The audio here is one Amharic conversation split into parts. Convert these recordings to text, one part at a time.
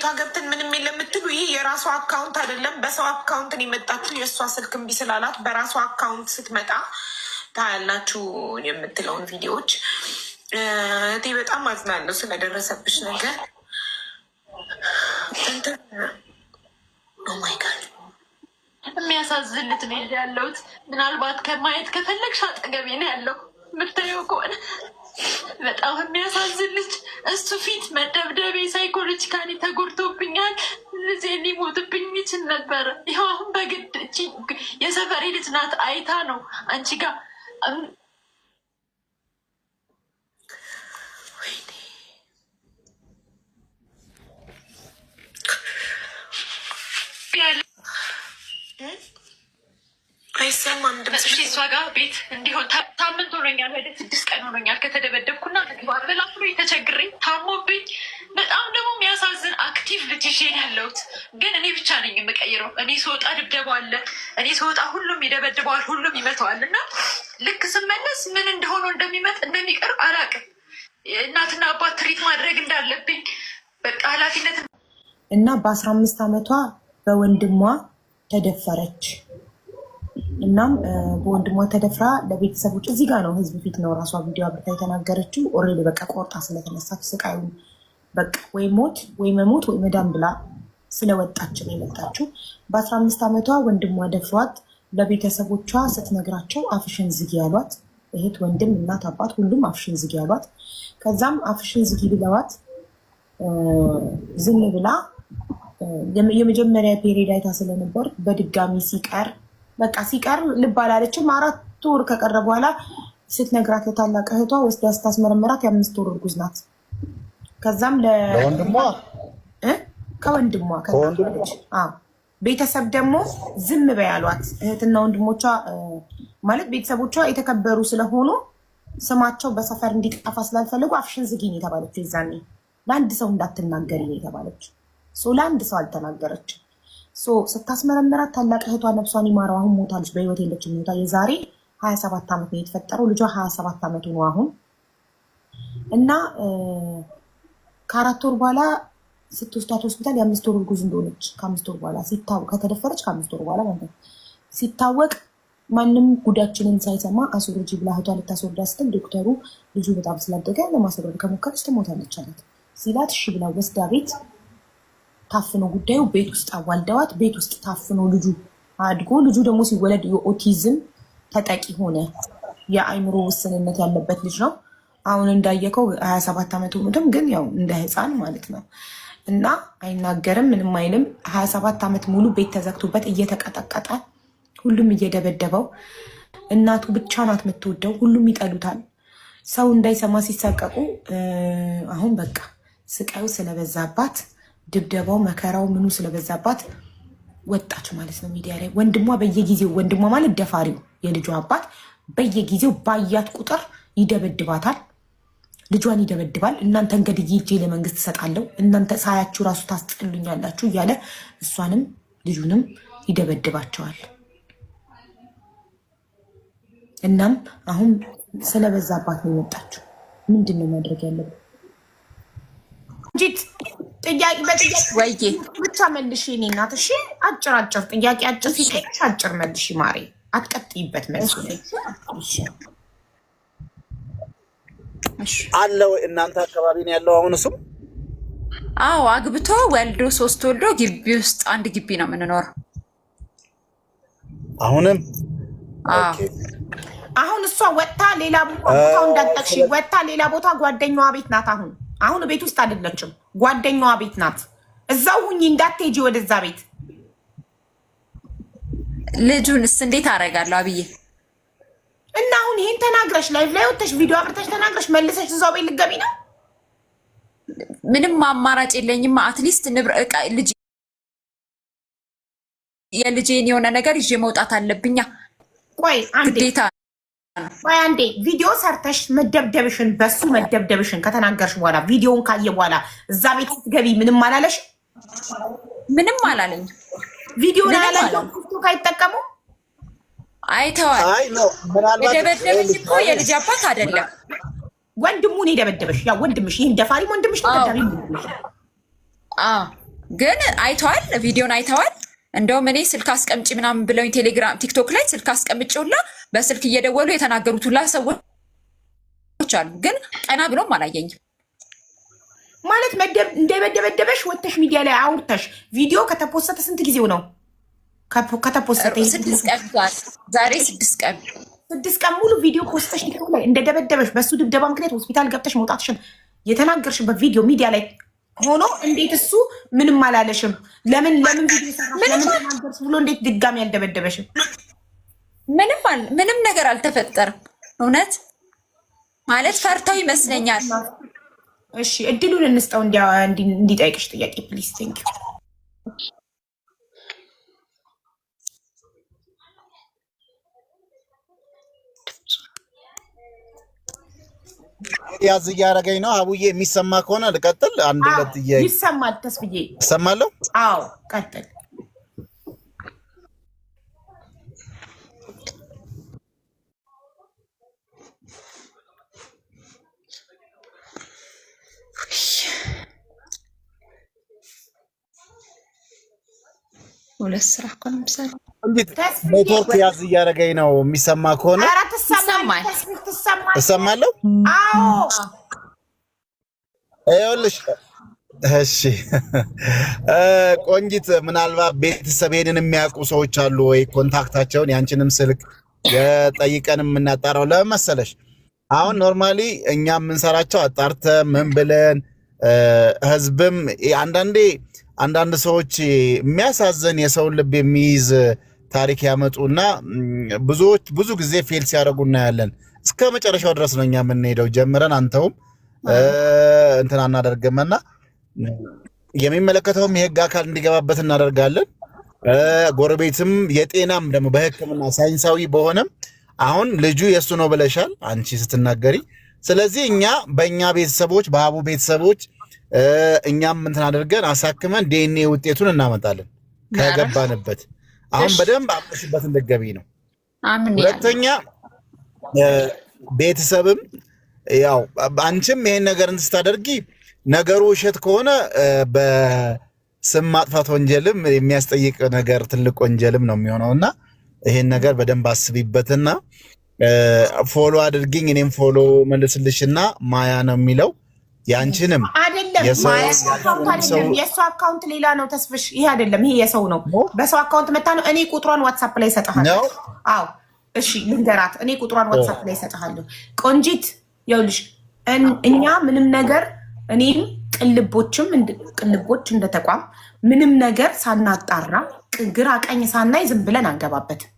ቤቷ ገብተን ምንም የለም የምትሉ ይህ የራሷ አካውንት አይደለም። በሰው አካውንት ነው የመጣችሁ። የእሷ ስልክ እምቢ ስላላት በራሷ አካውንት ስትመጣ ታያላችሁ የምትለውን ቪዲዮዎች። እቴ በጣም አዝናለሁ ስለደረሰብሽ ነገር። ኦማይ ጋድ የሚያሳዝን ልጅ ነው ያለሁት። ምናልባት ከማየት ከፈለግሽ አጠገቤ ነው ያለው የምታየው ከሆነ በጣም የሚያሳዝን ልጅ። እሱ ፊት መደብደቤ ሳይኮሎጂካሊ ተጎድቶብኛል። ልጄ ሊሞትብኝ ይችል ነበረ። ይኸው አሁን በግድ የሰፈሬ ልጅ ናት አይታ ነው አንቺ ጋር አይሰማም ድምጽ። እሷ ጋር ቤት እንዲሆን ሳምንት ሆኖኛል፣ ወደ 6 ቀን ሆኖኛል ከተደበደብኩና በላ ብሎ የተቸግሬ ታሞብኝ። በጣም ደግሞ የሚያሳዝን አክቲቭ ልጅ ይዤ ነው ያለሁት። ግን እኔ ብቻ ነኝ የምቀይረው። እኔ ስወጣ ድብደባ አለ፣ እኔ ስወጣ ሁሉም ይደበድበዋል፣ ሁሉም ይመተዋል። እና ልክ ስመለስ ምን እንደሆነ እንደሚቀርብ አላውቅም። እናትና አባት ትሪት ማድረግ እንዳለብኝ በቃ ኃላፊነት እና በ15 ዓመቷ በወንድሟ ተደፈረች። እናም በወንድሟ ተደፍራ ለቤተሰቦች እዚህ ጋር ነው ህዝብ ፊት ነው ራሷ ቪዲዮ አብርታ የተናገረችው። ኦልሬዲ በቃ ቆርጣ ስለተነሳች ስቃዩ በቃ ወይ ሞት ወይ መሞት ወይ መዳን ብላ ስለወጣች ነው የመጣችው። በ15 ዓመቷ ወንድሟ ደፍሯት ለቤተሰቦቿ ስትነግራቸው አፍሽን ዝጊ ያሏት፣ እህት ወንድም እናት አባት ሁሉም አፍሽን ዝጊ ያሏት። ከዛም አፍሽን ዝጊ ብለዋት ዝም ብላ የመጀመሪያ ፔሪድ አይታ ስለነበር በድጋሚ ሲቀር ልብ አላለችም። 4 ወር ከቀረ በኋላ ስትነግራት ለታላቅ እህቷ ወስዳ ስታስመረመራት የ5 ወር እርጉዝ ናት። ከዛም ከወንድሟ ቤተሰብ ደግሞ ዝም በይ አሏት። እህትና ወንድሞቿ ማለት ቤተሰቦቿ የተከበሩ ስለሆኑ ስማቸው በሰፈር እንዲጠፋ ስላልፈለጉ አፍሽን ዝጊ ነው የተባለችው። የዛኔ ለአንድ ሰው እንዳትናገሪ ነው የተባለችው። ለአንድ ሰው አልተናገረችም። ስታስመረምራት ታላቅ እህቷ ነፍሷን ይማረው አሁን ሞታለች፣ በህይወት የለችም። ሞታ የዛሬ 27 ዓመት ነው የተፈጠረው። ልጇ 27 ዓመቱ ነው አሁን። እና ከ4 ወር በኋላ ስትወስዳት ሆስፒታል የ5 ወር እርጉዝ እንደሆነች ከ5 ወር በኋላ ከተደፈረች ከ5 ወር በኋላ ማለት ነው ሲታወቅ ማንም ጉዳችንን ሳይሰማ አስወርጂ ብላ እህቷ ልታስወርዳ ስትል ዶክተሩ ልጁ በጣም ስላደገ ለማስወረድ ከሞከረች ትሞታለች አላት። ሲላት እሺ ብላ ወስዳ ቤት ታፍኖ ጉዳዩ ቤት ውስጥ አዋልደዋት ቤት ውስጥ ታፍኖ ልጁ አድጎ ልጁ ደግሞ ሲወለድ የኦቲዝም ተጠቂ ሆነ። የአይምሮ ውስንነት ያለበት ልጅ ነው። አሁን እንዳየከው 27 ዓመቱ ሆኖትም ግን ያው እንደ ህፃን ማለት ነው። እና አይናገርም ምንም አይልም። 27 ዓመት ሙሉ ቤት ተዘግቶበት እየተቀጠቀጠ ሁሉም እየደበደበው፣ እናቱ ብቻ ናት የምትወደው፣ ሁሉም ይጠሉታል። ሰው እንዳይሰማ ሲሳቀቁ አሁን በቃ ስቃዩ ስለበዛባት ድብደባው መከራው ምኑ ስለበዛባት ወጣች ማለት ነው ሚዲያ ላይ። ወንድሟ ማለት ደፋሪው የልጇ አባት በየጊዜው ባያት ቁጥር ይደበድባታል፣ ልጇን ይደበድባል። እናንተ እንግዲህ ሂጄ ለመንግስት እሰጣለሁ፣ እናንተ ሳያችሁ ራሱ ታስጥሉኛላችሁ እያለ እሷንም ልጁንም ይደበድባቸዋል። እናም አሁን ስለበዛባት ነው የመጣችው። ምንድን ነው ማድረግ ያለብን? ጥያቄ በጥያቄ ወይዬ ብቻ መልሽ የኔ እናት። እሺ አጭር ጥያቄ አጭር ሲጠይቅሽ አጭር መልሽ ማሬ፣ አትቀጥይበት መልሱ አለው። እናንተ አካባቢ ነው ያለው አሁን እሱም? አዎ አግብቶ ወልዶ 3 ወልዶ ግቢ ውስጥ አንድ ግቢ ነው የምንኖረው አሁንም። አሁን እሷ ወጥታ ሌላ ቦታው እንዳጠቅሽ ወጥታ ሌላ ቦታ ጓደኛዋ ቤት ናት። አሁን ቤት ውስጥ አይደለችም፣ ጓደኛዋ ቤት ናት። እዛው ሁኚ እንዳትሄጂ ወደዛ ቤት። ልጁንስ እንዴት አደርጋለሁ አብዬ? እና አሁን ይሄን ተናግረሽ ላይቭ ላይ ወጥተሽ ቪዲዮ አብርተሽ ተናግረሽ መልሰሽ እዛው ቤት ልትገቢ ነው? ምንም አማራጭ የለኝም። አትሊስት የልጄን የሆነ ነገር ይዤ መውጣት አለብኛ። ቆይ አንዴ ቪዲዮ ሰርተሽ በሱ መደብደብሽን ከተናገርሽ በኋላ ቪዲዮውን ካየ በኋላ እዛ ቤት ስትገቢ ምንም አላለሽ? ምንም አላለኝ። ቪዲዮ ቲክቶክ አይጠቀሙ አይተዋል። የደበደበኝ እኮ የልጅ አባት አይደለም፣ ወንድሙን የደበደበሽ። ያው ወንድምሽ፣ ይህን ደፋሪ ወንድምሽ ተደዳሪ ግን አይተዋል፣ ቪዲዮን አይተዋል። እንደውም እኔ ስልክ አስቀምጪ ምናምን ብለውኝ ቴሌግራም ቲክቶክ ላይ ስልክ አስቀምጪውላ በስልክ እየደወሉ የተናገሩት ሁላ ሰዎች አሉ። ግን ቀና ብሎም አላየኝም። ማለት እንደበደበደበሽ ወጥተሽ ሚዲያ ላይ አውርተሽ ቪዲዮ ከተፖሰተ ስንት ጊዜው ነው? ከተፖሰተ 6 ቀን ዛሬ 6 ቀን 6 ቀን ሙሉ ቪዲዮ ፖስተሽ ቲክቶክ ላይ እንደደበደበሽ በሱ ድብደባ ምክንያት ሆስፒታል ገብተሽ መውጣትሽን የተናገርሽበት ቪዲዮ ሚዲያ ላይ ሆኖ እንዴት እሱ ምንም አላለሽም? ለምን ቪዲዮ ሰራሽ? ለምን ተናገርሽ ብሎ እንዴት ድጋሚ አልደበደበሽም? ምንም ነገር አልተፈጠረም። እውነት ማለት ፈርተው ይመስለኛል። እሺ እድሉን እንስጠው እንዲጠይቅሽ ጥያቄ ፕሊዝ። ቴንክ ዩ። ያዝ እያደረገኝ ነው። አቡዬ የሚሰማ ከሆነ ልቀጥል። አንድ ሁለት ይሰማል። ተስብዬ ይሰማለሁ። አዎ ቀጥል። ሁለት ስራ እኮ ነው የምሰራው። ኔትወርክ ያዝ እያደረገኝ ነው። የሚሰማ ከሆነ እሰማለሁ። አዎ ይኸውልሽ። እሺ ቆንጂት፣ ምናልባት ቤተሰቤንን የሚያውቁ ሰዎች አሉ ወይ? ኮንታክታቸውን ያንቺንም ስልክ የጠይቀን የምናጣራው ለመሰለሽ አሁን ኖርማሊ እኛ የምንሰራቸው አጣርተ ምን ብለን ህዝብም አንዳንድ ሰዎች የሚያሳዝን የሰውን ልብ የሚይዝ ታሪክ ያመጡና ብዙ ጊዜ ፌል ሲያደርጉ እናያለን። እስከ መጨረሻው ድረስ ነው እኛ የምንሄደው። ጀምረን አንተውም እንትን አናደርግምና የሚመለከተውም የህግ አካል እንዲገባበት እናደርጋለን። ጎረቤትም የጤናም ደግሞ በህክምና ሳይንሳዊ በሆነም አሁን ልጁ የሱ ነው ብለሻል አንቺ ስትናገሪ። ስለዚህ እኛ በእኛ ቤተሰቦች በሀቡ ቤተሰቦች እኛም እንትን አድርገን አሳክመን ዲኤንኤ ውጤቱን እናመጣለን ከገባንበት። አሁን በደንብ አምሽበት እንደገቢ ነው። ሁለተኛ ቤተሰብም ያው አንቺም ይሄን ነገር እንስታደርጊ ነገሩ ውሸት ከሆነ በስም ማጥፋት ወንጀልም የሚያስጠይቅ ነገር ትልቅ ወንጀልም ነው የሚሆነውና ይሄን ነገር በደንብ አስቢበትና ፎሎ አድርጊኝ። እኔም ፎሎ መልስልሽና ማያ ነው የሚለው ያንቺንም አይደለም። የእሱ አካውንት ሌላ ነው ተስፍሽ። ይሄ አይደለም፣ ይሄ የሰው ነው። በሰው አካውንት መታ ነው። እኔ ቁጥሯን ዋትሳፕ ላይ እሰጥሃለሁ። አዎ እሺ ልንገራት። እኔ ቁጥሯን ዋትሳፕ ላይ እሰጥሃለሁ። ቆንጂት ይኸውልሽ፣ እኛ ምንም ነገር እኔም ቅልቦች እንደ ተቋም ምንም ነገር ሳናጣራ ግራ ቀኝ ሳናይ ዝም ብለን አንገባበትም።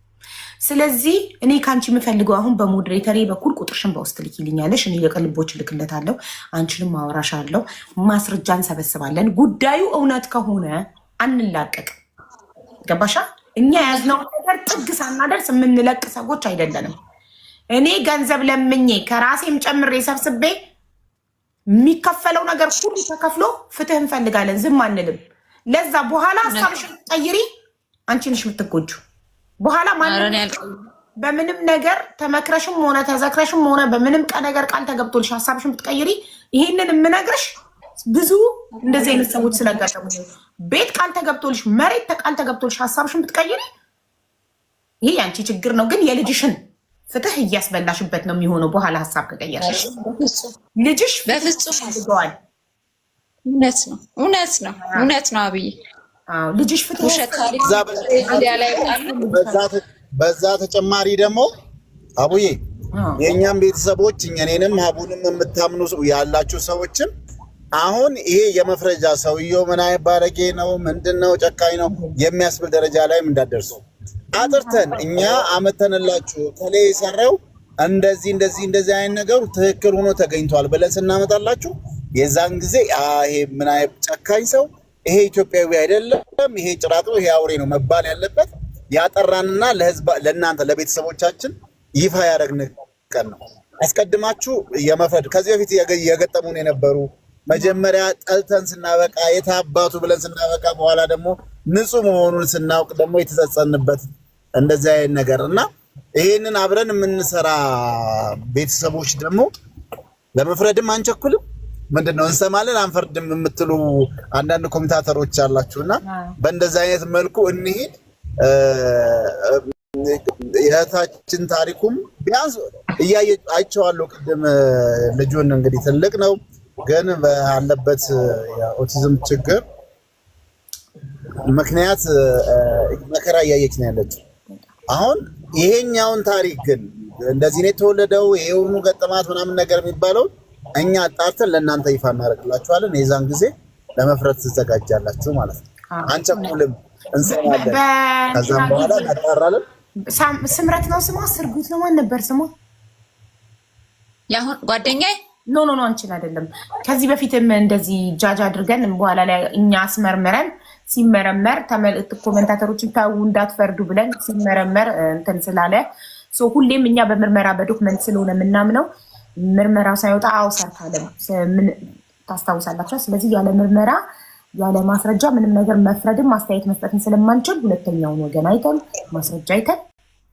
ስለዚህ እኔ ከአንቺ የምፈልገው አሁን በሞዴሬተሪ በኩል ቁጥርሽን በውስጥ ልኪልኛለሽ። እኔ ለቅልቦች ልክለታለሁ፣ አንቺንም ማወራሻለሁ፣ ማስረጃ እንሰበስባለን። ጉዳዩ እውነት ከሆነ አንላቀቅ። ገባሻ? እኛ ያዝነው ነገር ጥግ ሳናደርስ የምንለቅ ሰዎች አይደለንም። እኔ ገንዘብ ለምኜ ከራሴም ጨምሬ ሰብስቤ የሚከፈለው ነገር ሁሉ ተከፍሎ ፍትህ እንፈልጋለን፣ ዝም አንልም። ለዛ በኋላ ሀሳብሽን ቀይሪ፣ አንቺ ነሽ የምትጎጁ። በኋላ በምንም ነገር ተመክረሽም ሆነ ተዘክረሽም ሆነ በምንም ነገር ቃል ተገብቶልሽ ሀሳብሽን ብትቀይሪ፣ ይሄንን የምነግርሽ ብዙ እንደዚህ አይነት ሰዎች ስለጋጠሙ ቤት ቃል ተገብቶልሽ፣ መሬት ቃል ተገብቶልሽ ሀሳብሽን ብትቀይሪ፣ ይሄ ያንቺ ችግር ነው። ግን የልጅሽን ፍትህ እያስበላሽበት ነው የሚሆነው። በኋላ ሀሳብ ከቀየርሽ ልጅሽ በፍጹም አድርገዋል። እውነት ነው አብይ። ልጅሽ ፍትህ በዛ ተጨማሪ ደግሞ አቡዬ የእኛም ቤተሰቦች እኔንም ሀቡንም የምታምኑ ያላችሁ ሰዎችም አሁን ይሄ የመፍረጃ ሰውየው ምን አይነት ባለጌ ነው ምንድነው ጨካኝ ነው የሚያስብል ደረጃ ላይም እንዳደርሱ አጥርተን እኛ አመተንላችሁ ከሌ የሰራው እንደዚህ አይነት ነገሩ ትክክል ሆኖ ተገኝቷል ብለን ስናመጣላችሁ የዛን ጊዜ ይሄ ምን አይነት ጨካኝ ሰው ይሄ ኢትዮጵያዊ አይደለም፣ ይሄ ጭራቅ ነው፣ ይሄ አውሬ ነው መባል ያለበት ያጠራንና ለህዝብ ለእናንተ ለቤተሰቦቻችን ይፋ ያደረግን ቀን ነው። አስቀድማችሁ የመፍረድ ከዚህ በፊት የገጠሙን የነበሩ መጀመሪያ ጠልተን ስናበቃ የታባቱ ብለን ስናበቃ በኋላ ደግሞ ንጹህ መሆኑን ስናውቅ ደግሞ የተጸጸንበት እንደዚህ አይነት ነገር እና ይሄንን አብረን የምንሰራ ቤተሰቦች ደግሞ ለመፍረድም አንቸኩልም፣ ምንድነው እንሰማለን አንፈርድም የምትሉ አንዳንድ ኮሜንታተሮች አላችሁና በእንደዚህ አይነት መልኩ እንሂድ። የእህታችን ታሪኩም ቢያንስ አይቼዋለሁ ቅድም። ልጁን እንግዲህ ትልቅ ነው ግን ባለበት የኦቲዝም ችግር ምክንያት መከራ እያየች ነው ያለችው። አሁን ይሄኛውን ታሪክ ግን እንደዚህ ነው የተወለደው ይሄውኑ ገጠማት ምናምን ነገር የሚባለው እኛ አጣርተን ለእናንተ ይፋ እናደርግላችኋለን። የዛን ጊዜ ለመፍረድ ትዘጋጃላችሁ ማለት ነው። አንቸኩልም፣ እንሰማለን፣ ከዛም በኋላ እናጣራለን። ስምረት ነው ስሟ? ስርጉት ነው? ማን ነበር ስሟ? ያሁን ጓደኛዬ ኖ አንቺን አይደለም። ከዚህ በፊትም እንደዚህ ጃጅ አድርገን በኋላ ላይ እኛ አስመርምረን ሲመረመር ኮሜንታተሮችን ተው እንዳትፈርዱ ብለን ሲመረመር እንትን ስላለ ሁሌም እኛ በምርመራ በዶክመንት ስለሆነ የምናምነው ምርመራው ሳይወጣ ሰርታለም ታስታውሳላችሁ። ስለዚህ ያለ ምርመራ ያለ ማስረጃ ምንም ነገር መፍረድም ማስተያየት መስጠትን ስለማንችል ሁለተኛውን ወገን አይተን ማስረጃ አይተን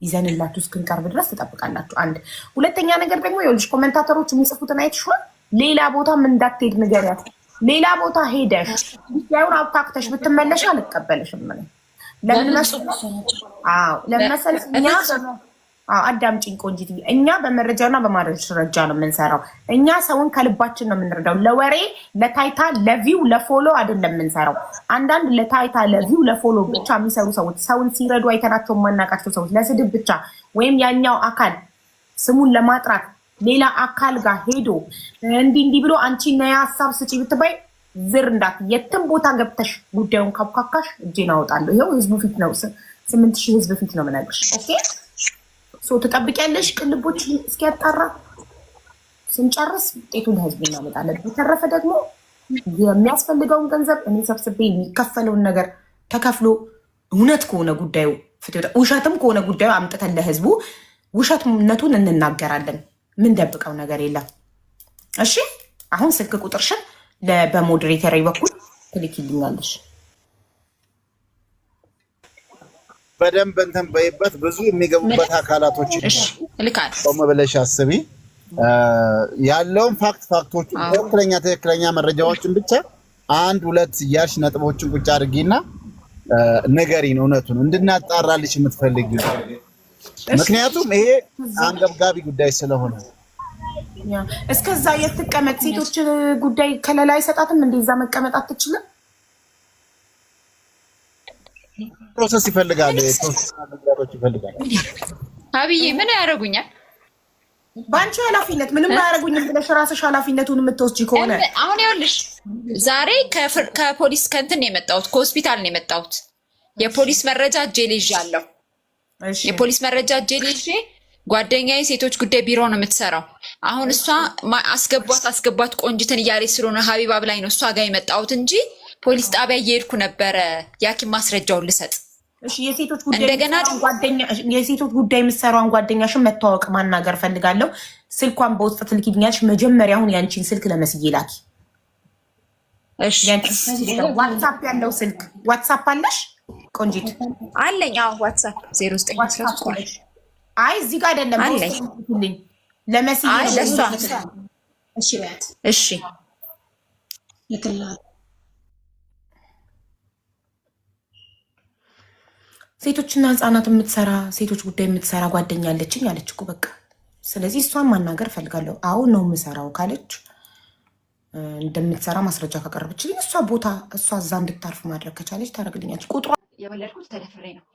ይዘንላችሁ እስክንቀርብ ድረስ ትጠብቃላችሁ። አንድ ሁለተኛ ነገር ደግሞ ይኸውልሽ ኮሜንታተሮች የሚጽፉትን አይተሽዋል። ሌላ ቦታም እንዳትሄድ ንገሪያት። ሌላ ቦታ ሄደሽ ያውን አብታክተሽ ብትመለሽ አልቀበልሽም። ለምን መሰለሽ እኛ አዳምጪኝ ቆንጂት፣ እኛ በመረጃና በማስረጃ ነው የምንሰራው። እኛ ሰውን ከልባችን ነው የምንረዳው። ለወሬ ለታይታ ለቪው ለፎሎ አይደለም የምንሰራው። አንዳንድ ለታይታ ለቪው ለፎሎ ብቻ የሚሰሩ ሰዎች ሰውን ሲረዱ አይተናቸው የማናውቃቸው ሰዎች ለስድብ ብቻ ወይም ያኛው አካል ስሙን ለማጥራት ሌላ አካል ጋር ሄዶ እንዲህ ብሎ አንቺ ነያ ሀሳብ ስጪ ብትባይ ዝር እንዳት የትም ቦታ ገብተሽ ጉዳዩን ካብካካሽ እጄን አወጣለሁ። ይኸው ህዝቡ ፊት ነው 8000 ህዝብ ፊት ነው የምነግርሽ። ኦኬ ትጠብቂያለሽ ቅልቦች እስኪያጣራ ስንጨርስ ውጤቱን ለህዝብ እናመጣለን። በተረፈ ደግሞ የሚያስፈልገውን ገንዘብ እኔ ሰብስቤ የሚከፈለውን ነገር ተከፍሎ እውነት ከሆነ ጉዳዩ ውሸትም ከሆነ ጉዳዩ አምጥተን ለህዝቡ ውሸትነቱን እንናገራለን። ምን ደብቀው ነገር የለም። እሺ አሁን ስልክ ቁጥርሽን በሞዴሬተር በኩል ትልኪልኛለሽ። በደንብ እንትን በይበት። ብዙ የሚገቡበት አካላቶች ልካል ቆም ብለሽ አስቢ። ያለውን ፋክቶቹ ትክክለኛ መረጃዎችን ብቻ አንድ ሁለት እያልሽ ነጥቦችን ቁጭ አድርጊና ንገሪን። እውነቱን እንድናጣራልሽ የምትፈልጊ ምክንያቱም ይሄ አንገብጋቢ ጉዳይ ስለሆነ እስከዛ የትቀመጥ ሴቶች ጉዳይ ከለላ አይሰጣትም። እንደዛ መቀመጥ አትችልም። ፕሮሰስ ይፈልጋል። አብዬ ምን ያደርጉኛል? በአንቺ ኃላፊነት ምንም አያደርጉኝም ብለሽ ራስሽ ኃላፊነቱን የምትወስጂ ከሆነ አሁን ይኸውልሽ ዛሬ ከፖሊስ ከእንትን የመጣሁት ከሆስፒታል ነው የመጣሁት። የፖሊስ መረጃ እጄ ላይ ይዣለሁ። የፖሊስ መረጃ እጄ ላይ ይዤ ጓደኛዬ ሴቶች ጉዳይ ቢሮ ነው የምትሰራው። አሁን እሷ አስገባት ቆንጅትን እያለች ስለሆነ ሀቢባ ብላኝ ነው እሷ ጋር የመጣሁት እንጂ ፖሊስ ጣቢያ እየሄድኩ ነበረ የሐኪም ማስረጃውን ልሰጥ። እሺ የሴቶች ጉዳይ የምትሰራውን ጓደኛሽን መተዋወቅ ማናገር ፈልጋለሁ። ስልኳን በውስጥ ትልኪልኛለሽ። መጀመሪያ አሁን ያንቺን ስልክ ለመስዬ ላኪ። እሺ ዋትሳፕ ያለው ስልክ ዋትሳፕ አለሽ ቆንጂት? አለኝ። አዎ ዋትሳፕ 0913 አይ እዚህ ጋር አይደለም ልኝ ለመስዬ ለሷ። እሺ ሴቶችና ህፃናት የምትሰራ ሴቶች ጉዳይ የምትሰራ ጓደኛ አለችኝ አለች እኮ በቃ። ስለዚህ እሷን ማናገር ፈልጋለሁ። አሁን ነው የምሰራው ካለች እንደምትሰራ ማስረጃ ካቀረበችልኝ እሷ ቦታ እሷ እዛ እንድታርፍ ማድረግ ከቻለች ታደርግልኛለች። ቁጥሯ የወለድኩት ተደፍሬ ነው።